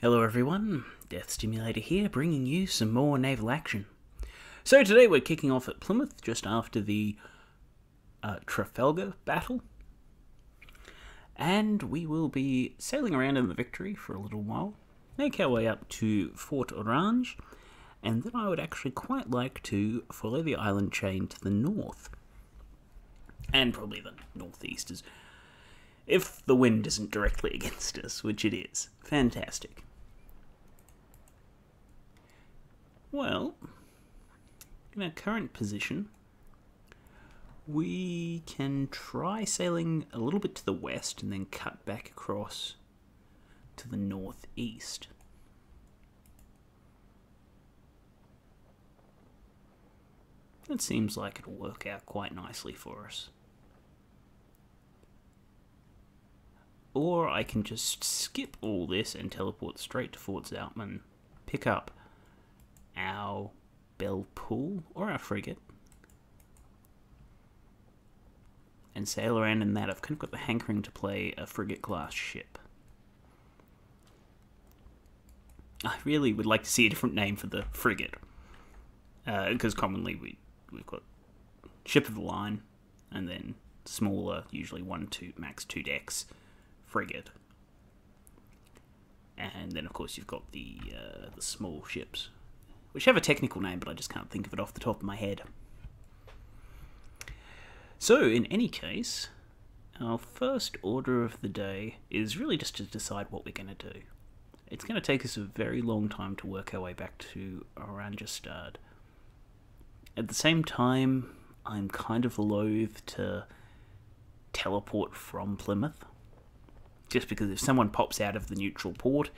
Hello everyone, Death Stimulator here, bringing you some more naval action. So today we're kicking off at Plymouth, just after the Trafalgar battle. And we will be sailing around in the Victory for a little while, make our way up to Fort Orange, and then I would actually quite like to follow the island chain to the north. And probably the northeast, if the wind isn't directly against us, which it is. Fantastic. Well, in our current position, we can try sailing a little bit to the west and then cut back across to the northeast. That seems like it'll work out quite nicely for us. Or I can just skip all this and teleport straight to Fort Zoutman, pick up our Belle Poule, or our frigate, and sail around in that. I've kind of got the hankering to play a frigate-class ship. I really would like to see a different name for the frigate, because commonly we've got ship of the line, and then smaller, usually 1, 2, max 2 decks, frigate. And then of course you've got the small ships, which have a technical name, but I just can't think of it off the top of my head. So, in any case, our first order of the day is really just to decide what we're going to do. It's going to take us a very long time to work our way back to Oranjestad. At the same time, I'm kind of loath to teleport from Plymouth, just because if someone pops out of the neutral port,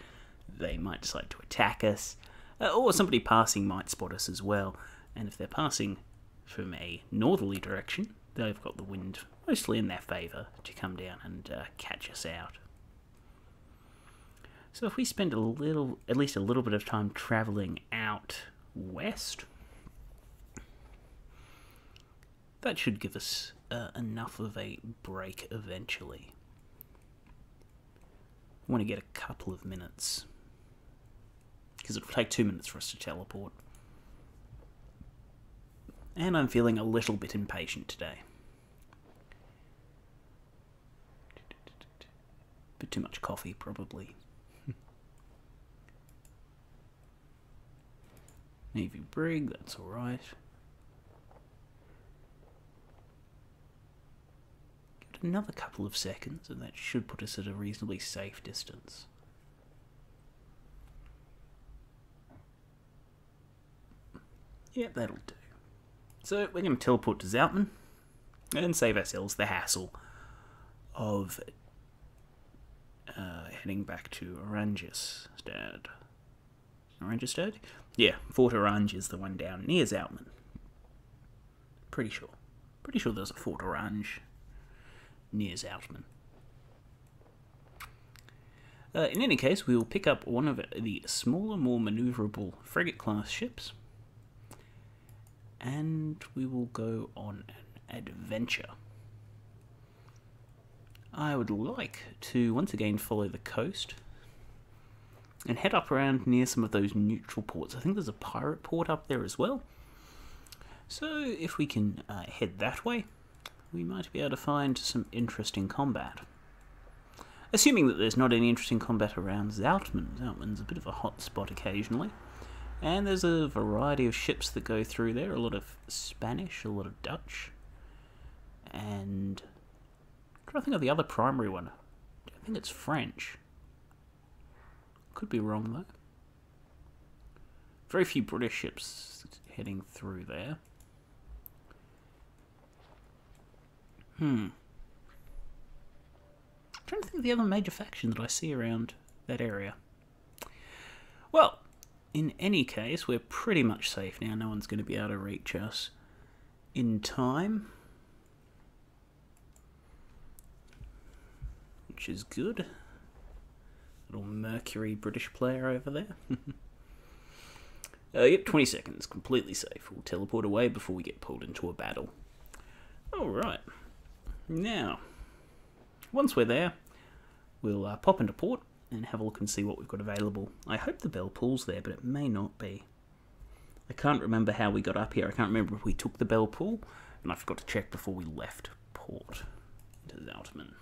they might decide to attack us. Or somebody passing might spot us as well, and if they're passing from a northerly direction, they've got the wind mostly in their favour to come down and catch us out. So if we spend at least a little bit of time travelling out west, that should give us enough of a break eventually. I want to get a couple of minutes, because it'll take 2 minutes for us to teleport. And I'm feeling a little bit impatient today. Bit too much coffee, probably. Navy brig, that's alright. Give it another couple of seconds, and that should put us at a reasonably safe distance. Yep, that'll do. So we're going to teleport to Zoutman and save ourselves the hassle of heading back to Oranjestad. Oranjestad? Yeah, Fort Orange is the one down near Zoutman. Pretty sure. Pretty sure there's a Fort Orange near Zoutman. In any case, we will pick up one of the smaller, more manoeuvrable frigate-class ships, and we will go on an adventure. I would like to once again follow the coast and head up around near some of those neutral ports. I think there's a pirate port up there as well. So if we can head that way, we might be able to find some interesting combat. Assuming that there's not any interesting combat around Zoutman. Zoutman's a bit of a hot spot occasionally. And there's a variety of ships that go through there, a lot of Spanish, a lot of Dutch, and I'm trying to think of the other primary one. I think it's French. Could be wrong though. Very few British ships heading through there. I'm trying to think of the other major faction that I see around that area. Well, in any case, we're pretty much safe now. No one's going to be able to reach us in time, which is good. Little Mercury British player over there. Yep, 20 seconds, completely safe. We'll teleport away before we get pulled into a battle. Alright, now, once we're there, we'll pop into port, and have a look and see what we've got available. I hope the Belle Poule's there, but it may not be. I can't remember how we got up here. I can't remember if we took the Belle Poule, and I forgot to check before we left port into Zaltman.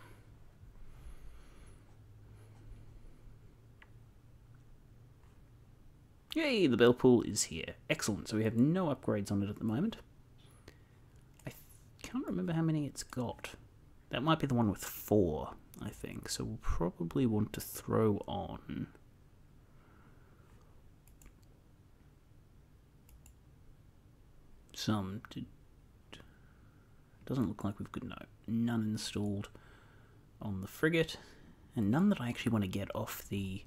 Yay, the Belle Poule is here. Excellent, so we have no upgrades on it at the moment. I can't remember how many it's got. That might be the one with 4, I think. So we'll probably want to throw on some. Doesn't look like we've got none installed on the frigate, and none that I actually want to get off the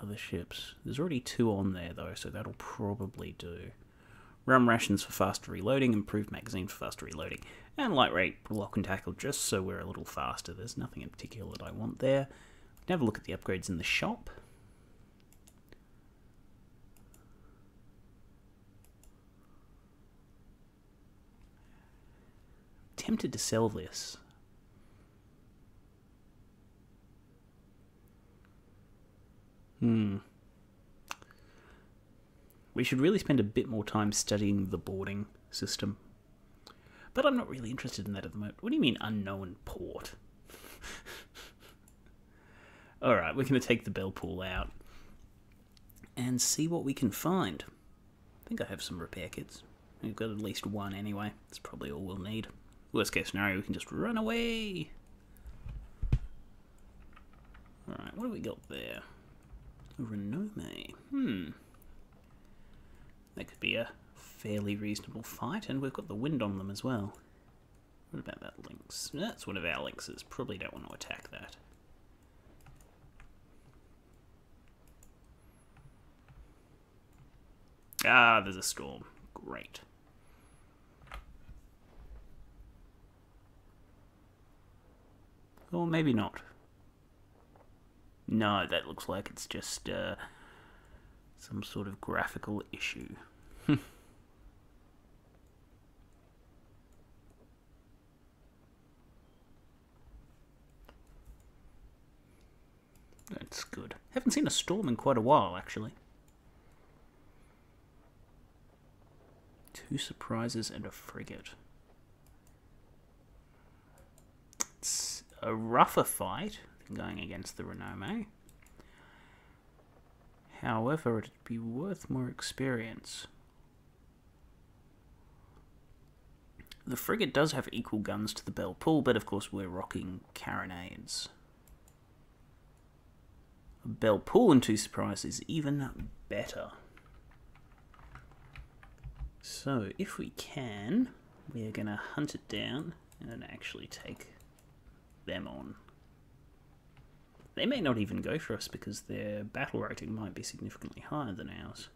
other ships. There's already 2 on there though, so that'll probably do. Rum rations for faster reloading, improved magazine for faster reloading, and light rate lock and tackle just so we're a little faster. There's nothing in particular that I want there. We can have a look at the upgrades in the shop. Tempted to sell this. We should really spend a bit more time studying the boarding system. But I'm not really interested in that at the moment. What do you mean, unknown port? Alright, we're going to take the Belle Poule out and see what we can find. I think I have some repair kits. We've got at least 1 anyway. That's probably all we'll need. Worst case scenario, we can just run away. Alright, what do we got there? A Renome. That could be a fairly reasonable fight, and we've got the wind on them as well. What about that lynx? That's one of our lynxes. Probably don't want to attack that. Ah, there's a storm. Great. Or maybe not. No, that looks like it's just some sort of graphical issue. That's good. Haven't seen a storm in quite a while, actually. 2 surprises and a frigate. It's a rougher fight than going against the Renome. However, it'd be worth more experience. The frigate does have equal guns to the Belle Poule, but of course we're rocking carronades. A Belle Poule and 2 surprises is even better. So, if we can, we're going to hunt it down and then actually take them on. They may not even go for us because their battle rating might be significantly higher than ours.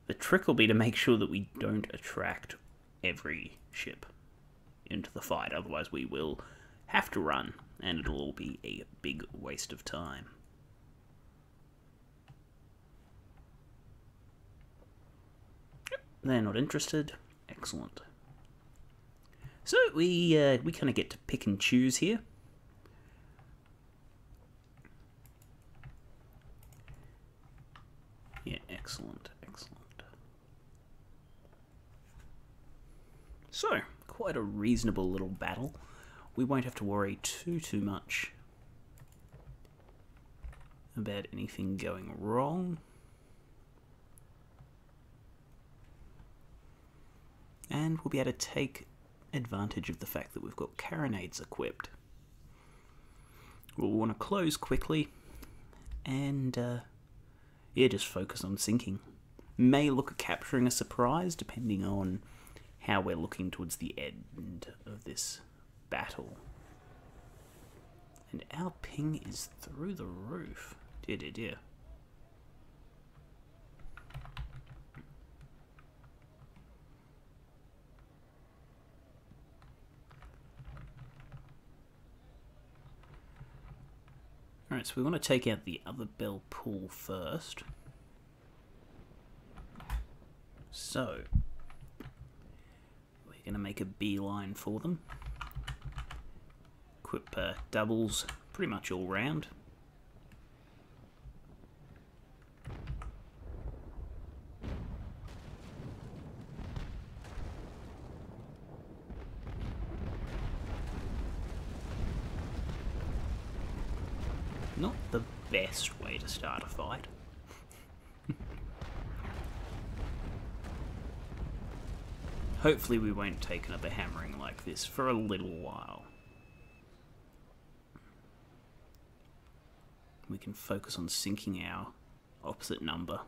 The trick will be to make sure that we don't attract every ship into the fight, otherwise we will have to run, and it'll all be a big waste of time. They're not interested. Excellent. So we kind of get to pick and choose here. Yeah, excellent, excellent. So, quite a reasonable little battle. We won't have to worry too much about anything going wrong. And we'll be able to take advantage of the fact that we've got carronades equipped. We'll want to close quickly and yeah, just focus on sinking. May look at capturing a surprise depending on how we're looking towards the end of this battle. And our ping is through the roof. Dear, dear, dear. Alright, so we want to take out the other Belle Poule first. So, we're going to make a beeline for them. equip doubles pretty much all round. Not the best way to start a fight. Hopefully we won't take another hammering like this for a little while. We can focus on sinking our opposite number.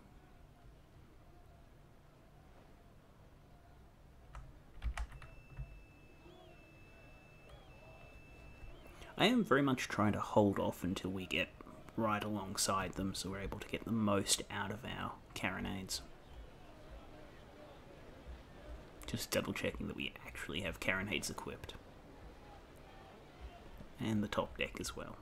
I am very much trying to hold off until we get right alongside them so we're able to get the most out of our carronades. Just double checking that we actually have carronades equipped. And the top deck as well.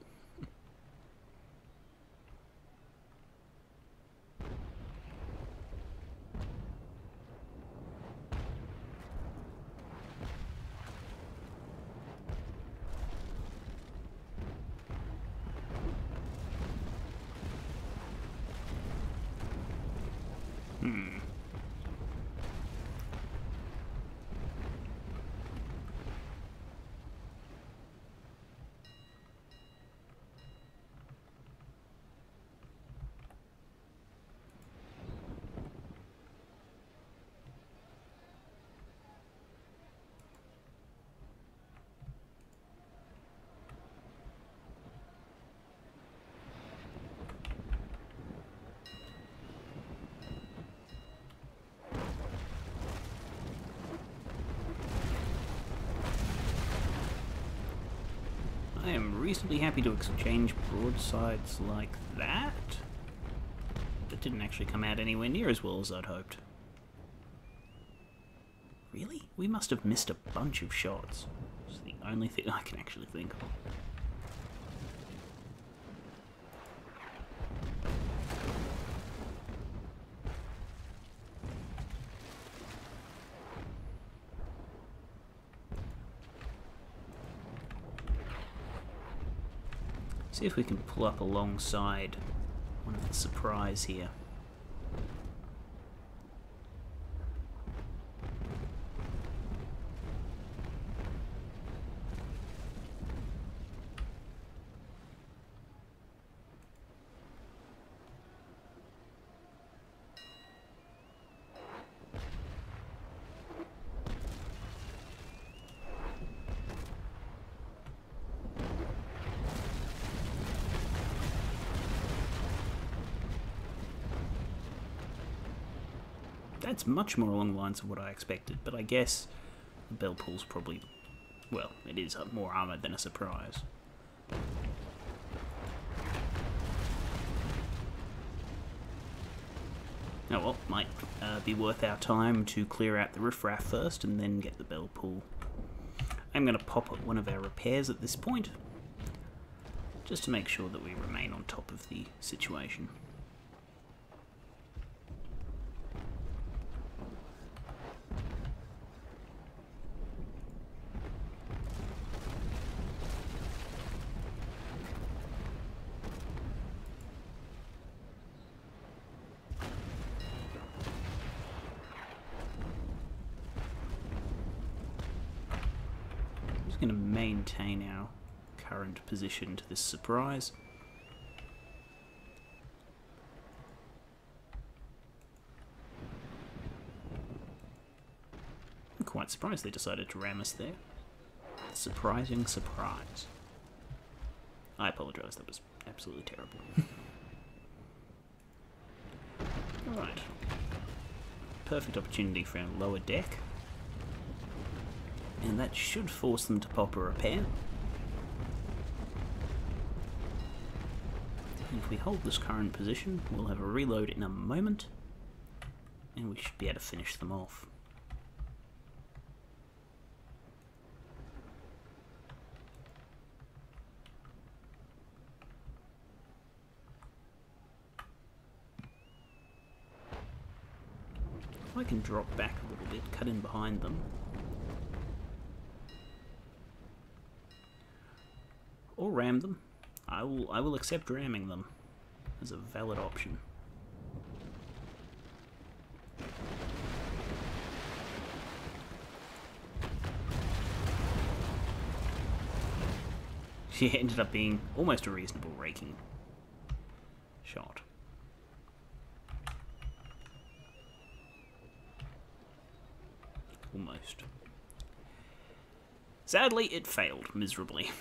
I am reasonably happy to exchange broadsides like that. That didn't actually come out anywhere near as well as I'd hoped. Really? We must have missed a bunch of shots. It's the only thing I can actually think of. See if we can pull up alongside one of the surprise here. That's much more along the lines of what I expected, but I guess the Belle Poule's probably, well, it is more armoured than a surprise. Oh well, might be worth our time to clear out the riffraff first and then get the Belle Poule. I'm going to pop up one of our repairs at this point, just to make sure that we remain on top of the situation. Going to maintain our current position to this surprise. I'm quite surprised they decided to ram us there. Surprising surprise. I apologise, that was absolutely terrible. Alright. Perfect opportunity for our lower deck. And that should force them to pop a repair. And if we hold this current position, we'll have a reload in a moment, and we should be able to finish them off. If I can drop back a little bit, cut in behind them. or ram them. I will accept ramming them as a valid option. She ended up being almost a reasonable raking shot. Almost. Sadly, it failed miserably.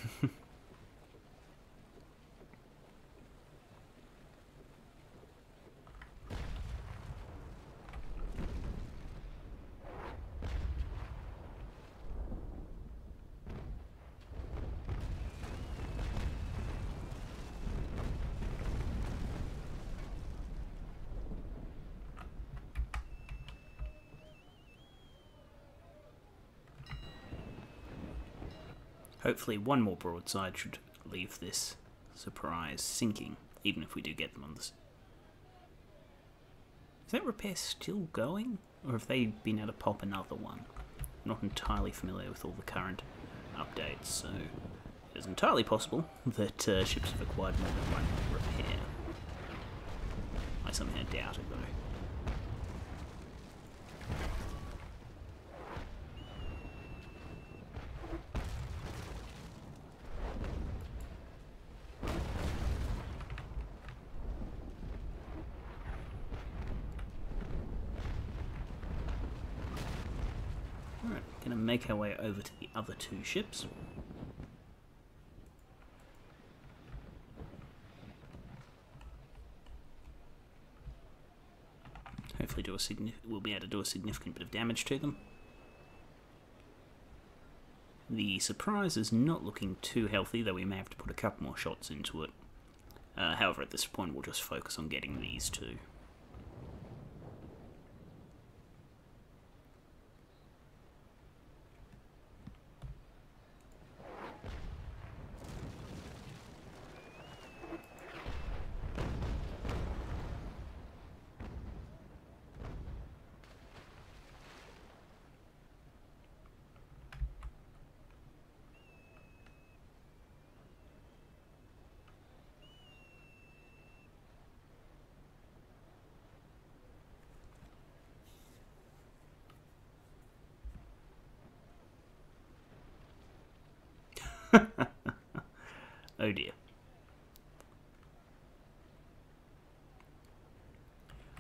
Hopefully one more broadside should leave this surprise sinking, even if we do get them on this. Is that repair still going? Or have they been able to pop another one? I'm not entirely familiar with all the current updates, so it is entirely possible that ships have acquired more than one repair. I somehow doubt it though. Alright, gonna make our way over to the other two ships. Hopefully we'll be able to do a significant bit of damage to them. The surprise is not looking too healthy, though we may have to put a couple more shots into it. However, at this point we'll just focus on getting these two. Oh dear.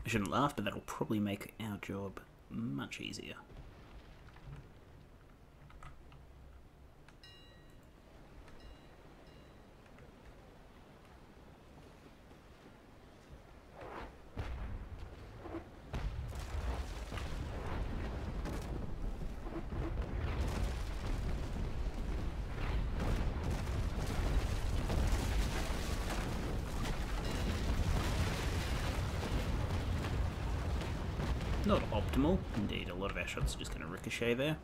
I shouldn't laugh, but that'll probably make our job much easier. Not optimal, indeed. A lot of our shots are just going to ricochet there.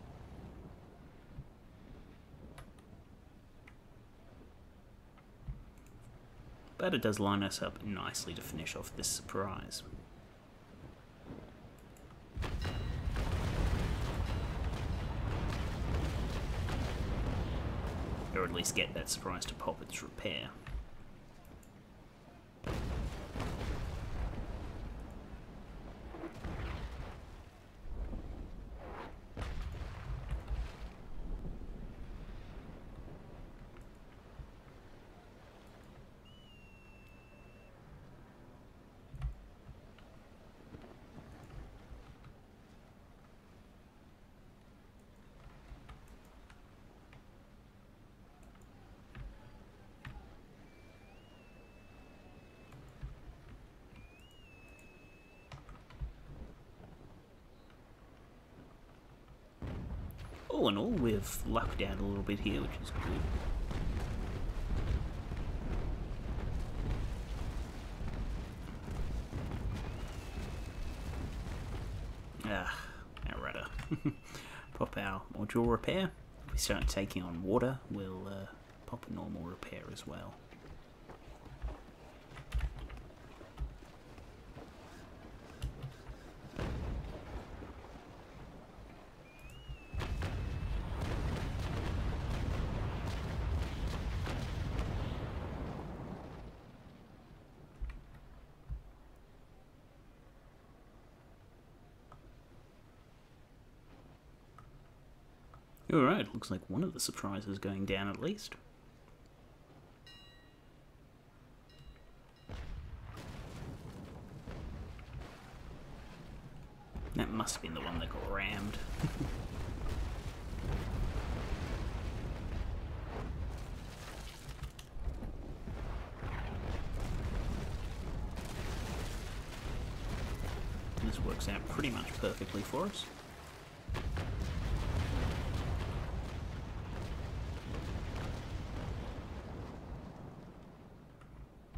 But it does line us up nicely to finish off this surprise. Or at least get that surprise to pop its repair. All in all, we've lucked out a little bit here, which is good. Ah, our rudder. Pop our module repair. If we start taking on water, we'll pop a normal repair as well. Alright, looks like one of the surprises is going down at least. That must have been the one that got rammed. This works out pretty much perfectly for us.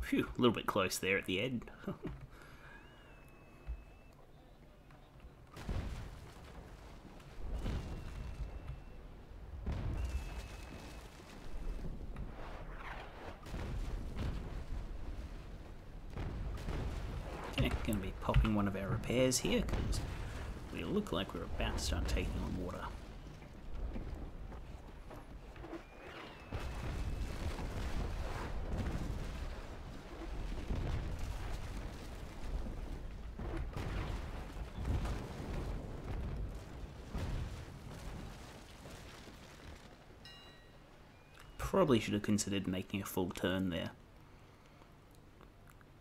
Phew, a little bit close there at the end. Okay, going to be popping one of our repairs here because we look like we're about to start taking on water. Probably should have considered making a full turn there.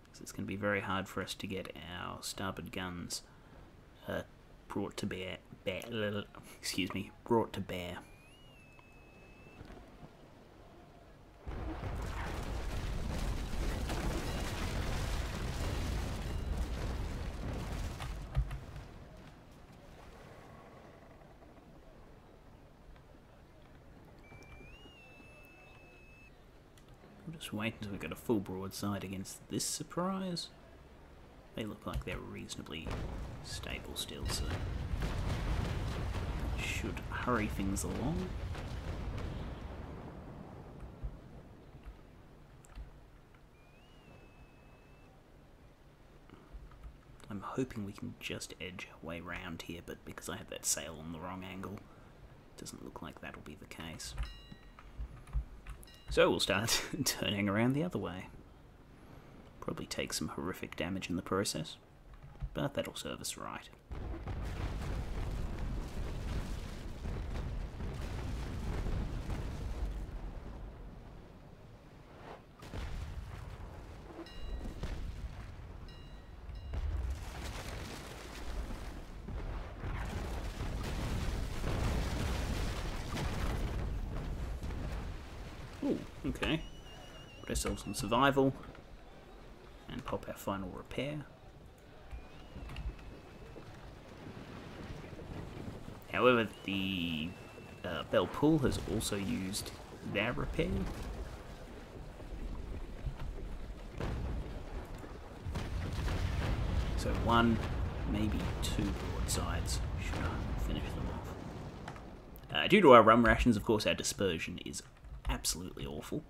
Because it's going to be very hard for us to get our starboard guns brought to bear. Brought to bear. Just wait until we get a full broadside against this surprise. They look like they're reasonably stable still, so should hurry things along. I'm hoping we can just edge our way round here, but because I have that sail on the wrong angle, it doesn't look like that'll be the case. So we'll start turning around the other way. Probably take some horrific damage in the process, but that'll serve us right. Ooh, okay. Put ourselves on survival and pop our final repair. However, the Belle Poule has also used their repair. So one, maybe two broadsides should finish them off. Due to our rum rations, of course, our dispersion is absolutely awful.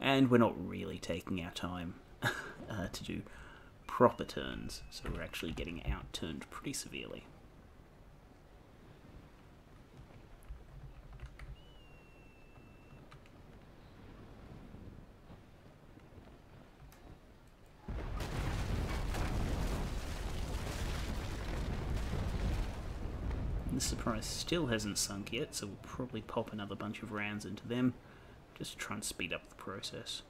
And we're not really taking our time to do proper turns, so we're actually getting out-turned pretty severely. This surprise still hasn't sunk yet, so we'll probably pop another bunch of rounds into them, just to try and speed up the process.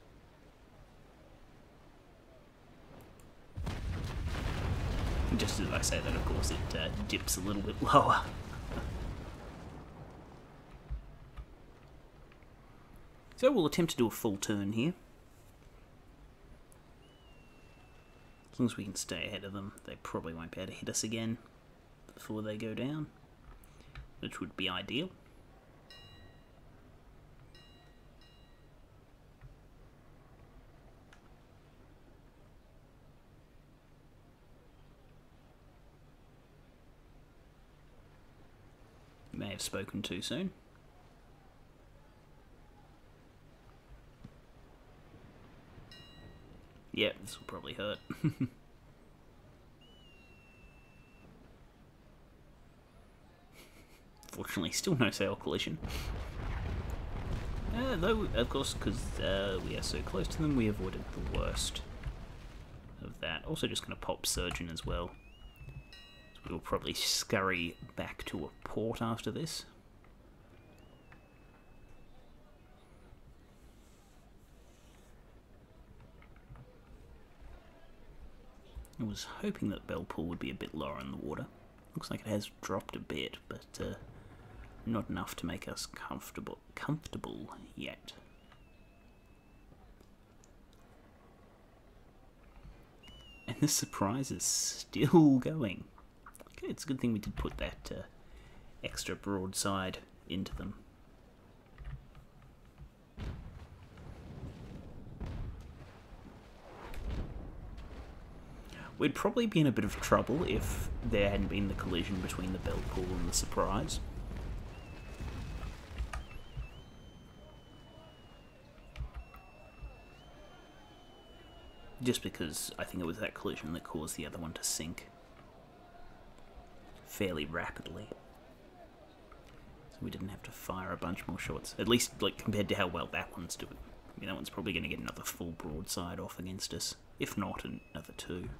Just as I say that, of course, it dips a little bit lower. So we'll attempt to do a full turn here. As long as we can stay ahead of them, they probably won't be able to hit us again before they go down, which would be ideal. May have spoken too soon. Yeah, this will probably hurt. Fortunately, still no sail collision. Though, of course, because we are so close to them, we avoided the worst of that. Also just going to pop Surgeon as well. So we'll probably scurry back to a port after this. I was hoping that Belle Poule would be a bit lower in the water. Looks like it has dropped a bit, but not enough to make us comfortable yet. And the surprise is still going. Okay, it's a good thing we did put that extra broadside into them. We'd probably be in a bit of trouble if there hadn't been the collision between the Belle Poule and the Surprise. Just because I think it was that collision that caused the other one to sink fairly rapidly. So we didn't have to fire a bunch more shots. At least, like, compared to how well that one's doing. I mean, that one's probably going to get another full broadside off against us. If not, another two.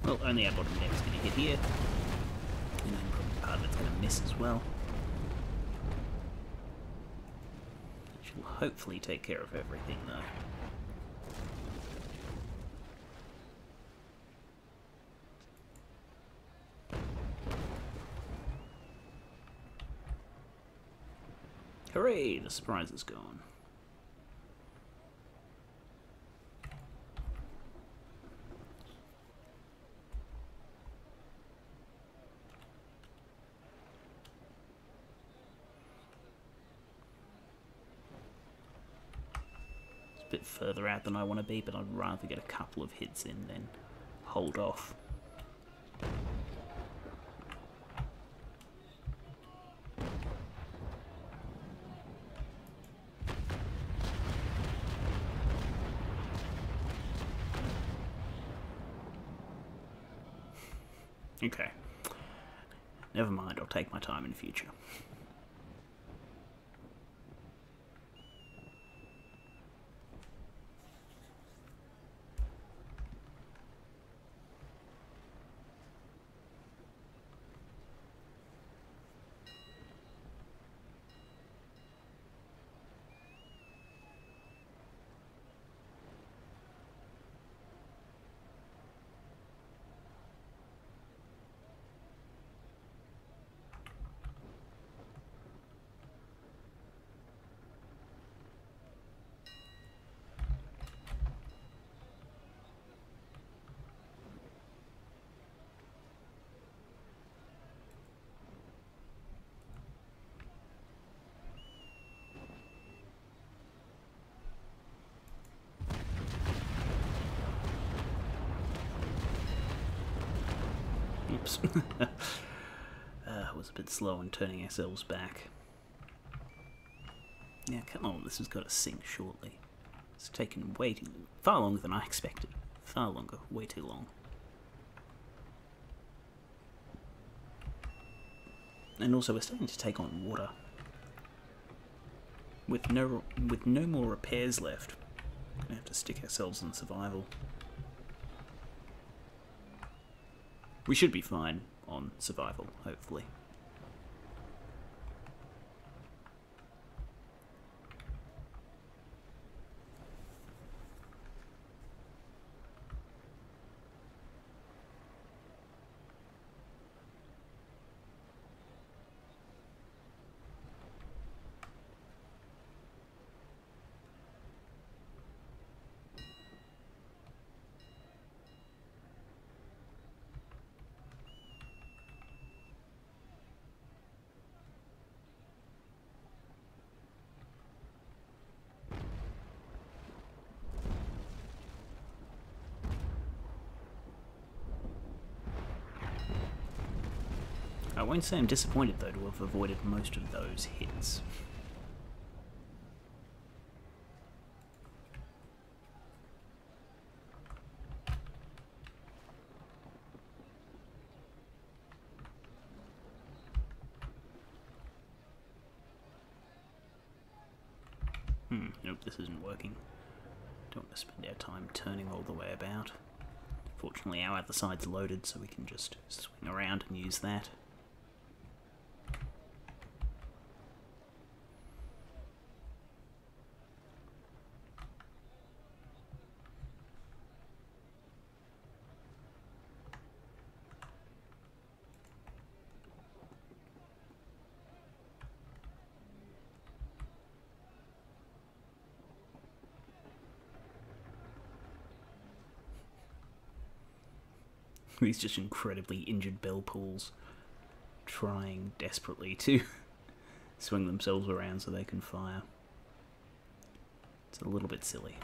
Well, only our bottom deck's going to hit here. And then probably part of it's going to miss as well. Which will hopefully take care of everything, though. Hooray! The Surprise is gone. A bit further out than I want to be, but I'd rather get a couple of hits in than hold off. Okay. Never mind, I'll take my time in future. Oops. Was a bit slow in turning ourselves back. Yeah, come on, this has got to sink shortly. It's taken far longer than I expected. Far longer, way too long. And also, we're starting to take on water. With no more repairs left, we're gonna have to stick ourselves in survival. We should be fine on survival, hopefully. I won't say I'm disappointed though to have avoided most of those hits. Nope, this isn't working. Don't want to spend our time turning all the way about. Fortunately, our other side's loaded, so we can just swing around and use that. These just incredibly injured Belle Poules trying desperately to swing themselves around so they can fire. It's a little bit silly.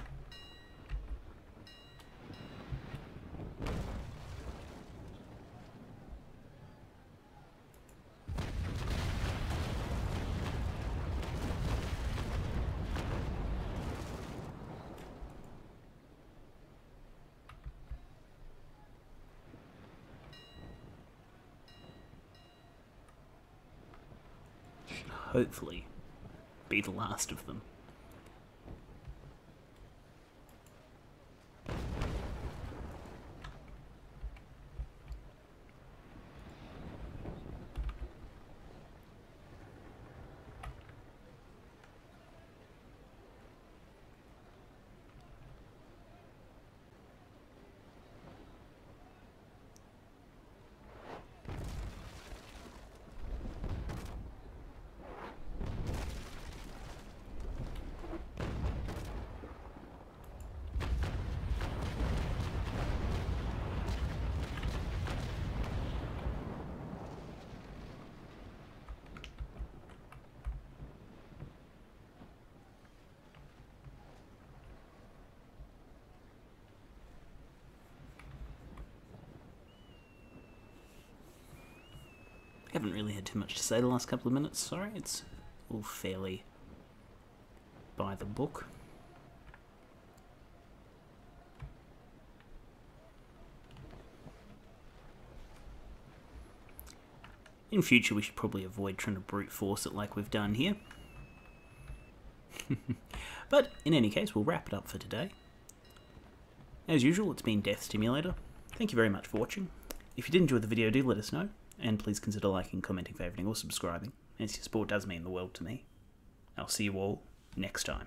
Hopefully be the last of them. I haven't really had too much to say the last couple of minutes, sorry, it's all fairly by the book. In future we should probably avoid trying to brute force it like we've done here. But in any case, we'll wrap it up for today. As usual, it's been Death Stimulator. Thank you very much for watching. If you did enjoy the video, do let us know. And please consider liking, commenting, favouring or subscribing, as your support does mean the world to me. I'll see you all next time.